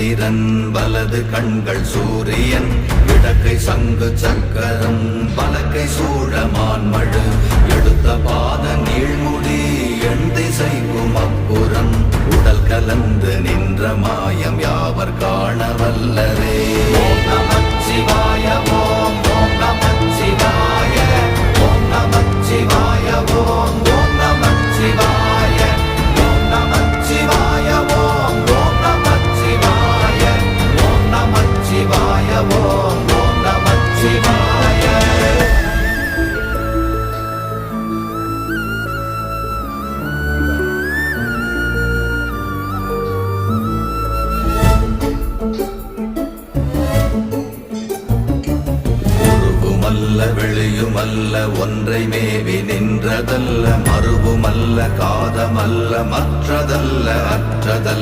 சந்திரன் வலது கண்கள் சூரியன் இடக்கை சங்கு சக்கரம் பலக்கை சூழமான்மழு எடுத்த பாத நீழ்முடி எண் திசைக்கும் அப்புறம் உடல் கலந்து நின்ற மாயம் யாவர் காண வல்லரே. ஓம் நமச்சிவாய ஓம் ஓம் நமச்சிவாய ஓம் நமச்சிவாய ஓம் ஓம் நமச்சிவாய ஓம் நமச்சிவாய ஓம் ஓம் நமச்சிவாய ஓம் நமச்சிவாய ஓம் ஓம் நமச்சிவாய. வெளியுமல்ல ஒன்றை மேவி நின்றதல்ல மறுவுமல்ல காதமல்ல மற்றதல்ல அற்றதல்ல